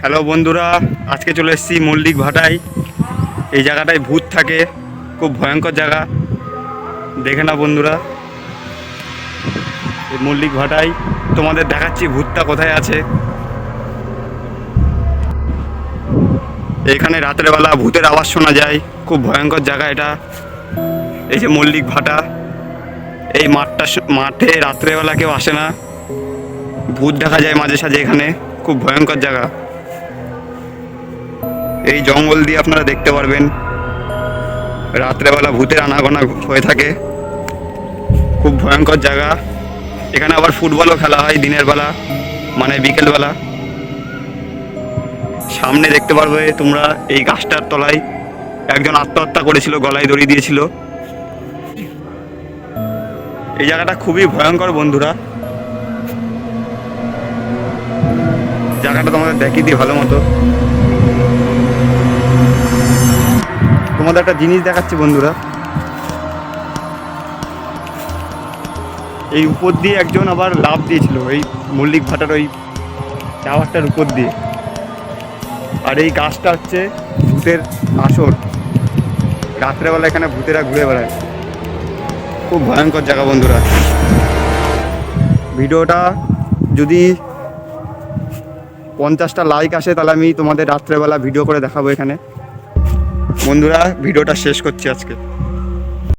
Hello বন্ধুরা, আজকে চলে এসেছি মল্লিক ভাটায়। এই জায়গাটায় ভূত থাকে, খুব ভয়ঙ্কর জায়গা। দেখে না বন্ধুরা, এই মল্লিক ভাটায় তোমাদের দেখাচ্ছি ভূতটা কোথায় আছে। এখানে রাতের বেলা ভূতের আওয়াজ শোনা যায়, খুব ভয়ঙ্কর জায়গা এটা। এই যে মল্লিক ভাটা, এই মাঠে রাত্রেবেলা কেউ আসে না, ভূত দেখা যায় মাঝে সাঝে। এখানে খুব ভয়ঙ্কর জায়গা। এই জঙ্গল দিয়ে আপনারা দেখতে পারবেন রাত্রেবেলা ভূতের আনাগোনা হয়ে থাকে, খুব ভয়ঙ্কর জায়গা। এখানে আবার ফুটবলও খেলা হয় দিনের বেলা, মানে বিকেলবেলা। সামনে দেখতে পারবে তোমরা, এই গাছটার তলায় একজন আত্মহত্যা করেছিল, গলায় দড়ি দিয়েছিল। এই জায়গাটা খুবই ভয়ঙ্কর বন্ধুরা। জায়গাটা তোমাদের দেখিয়ে দিই ভালো মতো। তোমাদের একটা জিনিস দেখাচ্ছি বন্ধুরা, এই উপর দিয়ে একজন আবার লাফ দিয়েছিল এই মল্লিক ভাটার ওই টাওয়ারটার উপর দিয়ে। আর এই গাছটা হচ্ছে ভূতের আসর। রাত্রেবেলা এখানে ভূতেরা ঘুরে বেড়ায়, খুব ভয়ঙ্কর জায়গা বন্ধুরা। ভিডিওটা যদি 50টা লাইক আসে তাহলে আমি তোমাদের রাত্রেবেলা ভিডিও করে দেখাবো এখানে। বন্ধুরা, ভিডিওটা শেষ করছি আজকে।